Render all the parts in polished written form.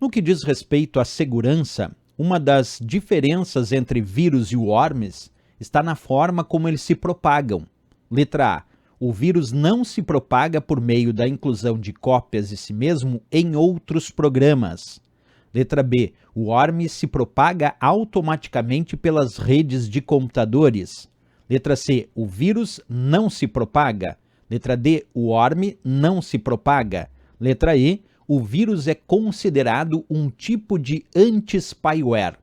No que diz respeito à segurança, uma das diferenças entre vírus e worms está na forma como eles se propagam. Letra A. O vírus não se propaga por meio da inclusão de cópias de si mesmo em outros programas. Letra B. O worm se propaga automaticamente pelas redes de computadores. Letra C. O vírus não se propaga. Letra D. O worm não se propaga. Letra E. O vírus é considerado um tipo de anti-spyware.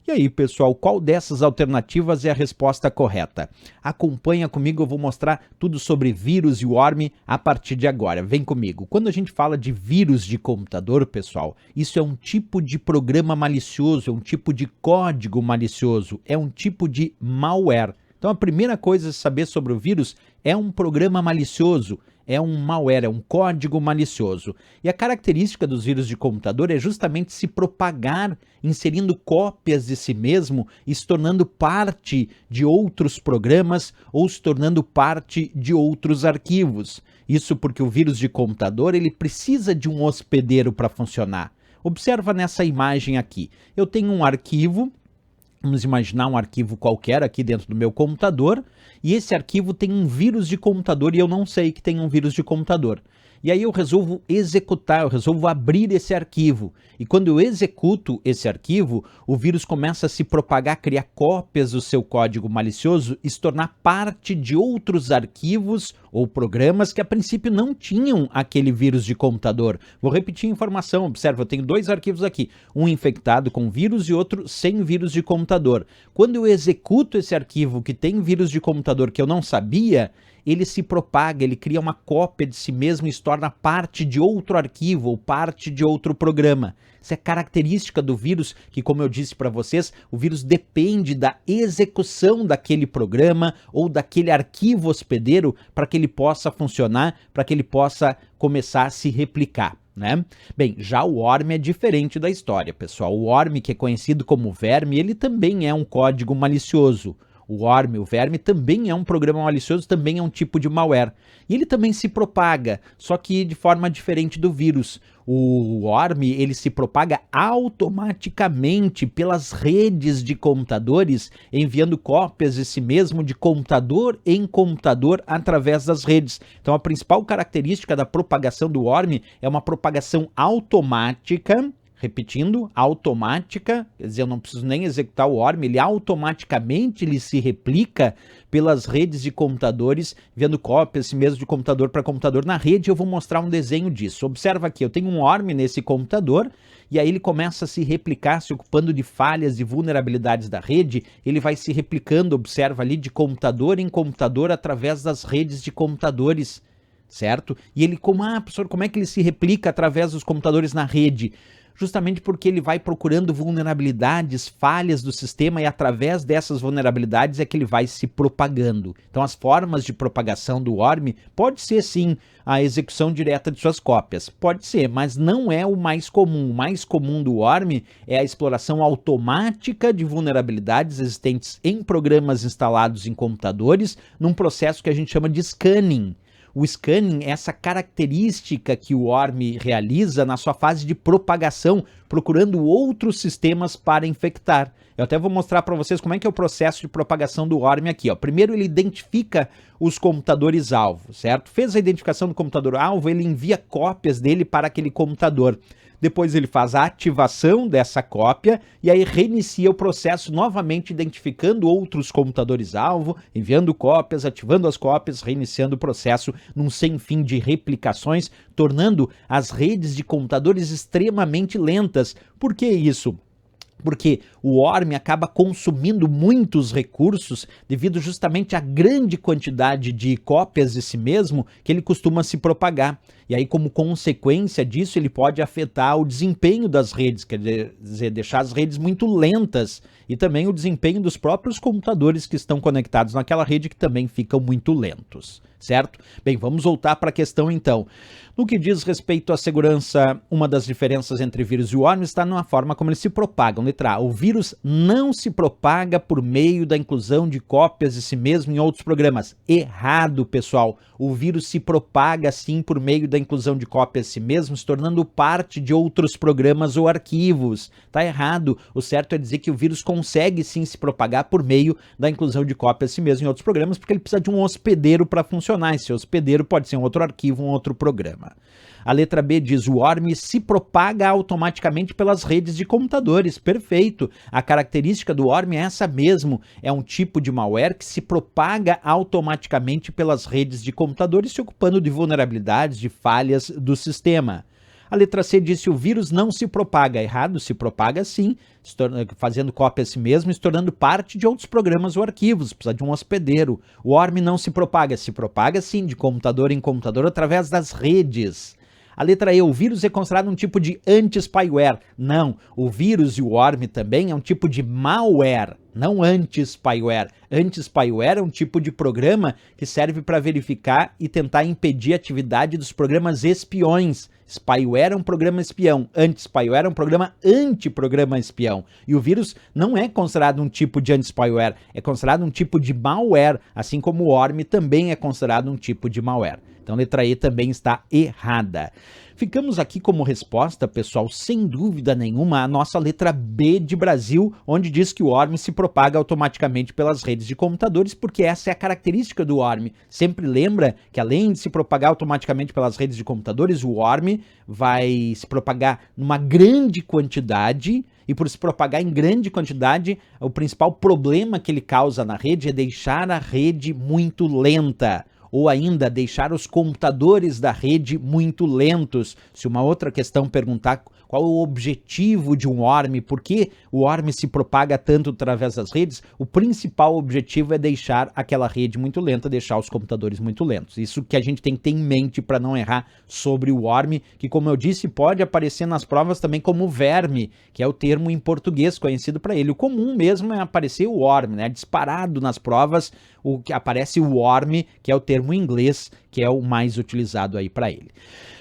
E aí, pessoal, qual dessas alternativas é a resposta correta? Acompanha comigo, eu vou mostrar tudo sobre vírus e worm a partir de agora. Vem comigo. Quando a gente fala de vírus de computador, pessoal, isso é um tipo de programa malicioso, é um tipo de código malicioso, é um tipo de malware. Então, a primeira coisa a saber sobre o vírus é um programa malicioso, é um malware, é um código malicioso. E a característica dos vírus de computador é justamente se propagar, inserindo cópias de si mesmo e se tornando parte de outros programas ou se tornando parte de outros arquivos. Isso porque o vírus de computador ele precisa de um hospedeiro para funcionar. Observa nessa imagem aqui. Eu tenho um arquivo. Vamos imaginar um arquivo qualquer aqui dentro do meu computador, e esse arquivo tem um vírus de computador e eu não sei que tem um vírus de computador. E aí eu resolvo executar, eu resolvo abrir esse arquivo. E quando eu executo esse arquivo, o vírus começa a se propagar, criar cópias do seu código malicioso e se tornar parte de outros arquivos ou programas que a princípio não tinham aquele vírus de computador. Vou repetir a informação, observa, eu tenho dois arquivos aqui, um infectado com vírus e outro sem vírus de computador. Quando eu executo esse arquivo que tem vírus de computador que eu não sabia, ele se propaga, ele cria uma cópia de si mesmo e se torna parte de outro arquivo ou parte de outro programa. Isso é característica do vírus que, como eu disse para vocês, o vírus depende da execução daquele programa ou daquele arquivo hospedeiro para que ele possa funcionar, para que ele possa começar a se replicar, né? Bem, já o worm é diferente da história, pessoal. O worm, que é conhecido como verme, ele também é um código malicioso. O worm, o verme, também é um programa malicioso, também é um tipo de malware. E ele também se propaga, só que de forma diferente do vírus. O worm, ele se propaga automaticamente pelas redes de computadores, enviando cópias de si mesmo de computador em computador através das redes. Então, a principal característica da propagação do worm é uma propagação automática. Repetindo, automática, quer dizer, eu não preciso nem executar o worm, ele automaticamente se replica pelas redes de computadores, enviando cópias assim mesmo de computador para computador. Na rede eu vou mostrar um desenho disso. Observa aqui, eu tenho um worm nesse computador e aí ele começa a se replicar, se ocupando de falhas e vulnerabilidades da rede, ele vai se replicando, observa ali, de computador em computador através das redes de computadores. Certo? E ele, professor, como é que ele se replica através dos computadores na rede? Justamente porque ele vai procurando vulnerabilidades, falhas do sistema e através dessas vulnerabilidades é que ele vai se propagando. Então as formas de propagação do worm pode ser sim a execução direta de suas cópias, pode ser, mas não é o mais comum. O mais comum do worm é a exploração automática de vulnerabilidades existentes em programas instalados em computadores num processo que a gente chama de scanning. O scanning é essa característica que o worm realiza na sua fase de propagação, procurando outros sistemas para infectar. Eu até vou mostrar para vocês como é que é o processo de propagação do worm aqui. Ó. Primeiro ele identifica os computadores-alvo, certo? Fez a identificação do computador-alvo, ele envia cópias dele para aquele computador. Depois ele faz a ativação dessa cópia e aí reinicia o processo novamente identificando outros computadores-alvo, enviando cópias, ativando as cópias, reiniciando o processo num sem fim de replicações, tornando as redes de computadores extremamente lentas. Por que isso? Porque o worm acaba consumindo muitos recursos devido justamente à grande quantidade de cópias de si mesmo que ele costuma se propagar. E aí, como consequência disso, ele pode afetar o desempenho das redes, quer dizer, deixar as redes muito lentas e também o desempenho dos próprios computadores que estão conectados naquela rede que também ficam muito lentos, certo? Bem, vamos voltar para a questão então. No que diz respeito à segurança, uma das diferenças entre vírus e worm está na forma como eles se propagam. Letra A, o vírus não se propaga por meio da inclusão de cópias de si mesmo em outros programas. Errado, pessoal. O vírus se propaga sim por meio da inclusão de cópia a si mesmo, se tornando parte de outros programas ou arquivos. Tá errado. O certo é dizer que o vírus consegue sim se propagar por meio da inclusão de cópia a si mesmo em outros programas, porque ele precisa de um hospedeiro para funcionar. Esse hospedeiro pode ser um outro arquivo, um outro programa. A letra B diz: o worm se propaga automaticamente pelas redes de computadores. Perfeito. A característica do worm é essa mesmo. É um tipo de malware que se propaga automaticamente pelas redes de computadores, se ocupando de vulnerabilidades, de falhas do sistema. A letra C diz: o vírus não se propaga. Errado, se propaga sim, fazendo cópia a si mesmo e se tornando parte de outros programas ou arquivos. Precisa de um hospedeiro. O worm não se propaga sim, de computador em computador através das redes. A letra E, o vírus é considerado um tipo de anti-spyware. Não, o vírus e o worm também é um tipo de malware, não anti-spyware. Anti-spyware é um tipo de programa que serve para verificar e tentar impedir a atividade dos programas espiões. Spyware é um programa espião, anti-spyware é um programa anti-programa espião. E o vírus não é considerado um tipo de anti-spyware, é considerado um tipo de malware, assim como o worm também é considerado um tipo de malware. Então, letra E também está errada. Ficamos aqui como resposta, pessoal, sem dúvida nenhuma, a nossa letra B de Brasil, onde diz que o worm se propaga automaticamente pelas redes de computadores, porque essa é a característica do worm. Sempre lembra que, além de se propagar automaticamente pelas redes de computadores, o worm vai se propagar numa grande quantidade, e por se propagar em grande quantidade, o principal problema que ele causa na rede é deixar a rede muito lenta, ou ainda deixar os computadores da rede muito lentos. Se uma outra questão perguntar qual o objetivo de um worm, por que o worm se propaga tanto através das redes, o principal objetivo é deixar aquela rede muito lenta, deixar os computadores muito lentos. Isso que a gente tem que ter em mente para não errar sobre o worm, que, como eu disse, pode aparecer nas provas também como verme, que é o termo em português conhecido para ele. O comum mesmo é aparecer o worm, né? Disparado nas provas, o que aparece o worm, que é o termo em inglês, que é o mais utilizado aí para ele.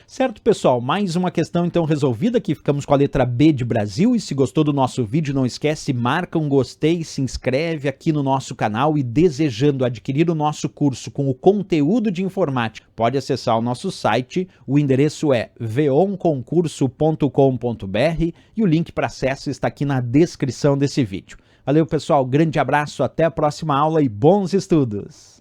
Certo, pessoal? Mais uma questão então resolvida, aqui ficamos com a letra B de Brasil, e se gostou do nosso vídeo, não esquece, marca um gostei, se inscreve aqui no nosso canal, e desejando adquirir o nosso curso com o conteúdo de informática, pode acessar o nosso site, o endereço é veonconcurso.com.br e o link para acesso está aqui na descrição desse vídeo. Valeu, pessoal, grande abraço, até a próxima aula e bons estudos!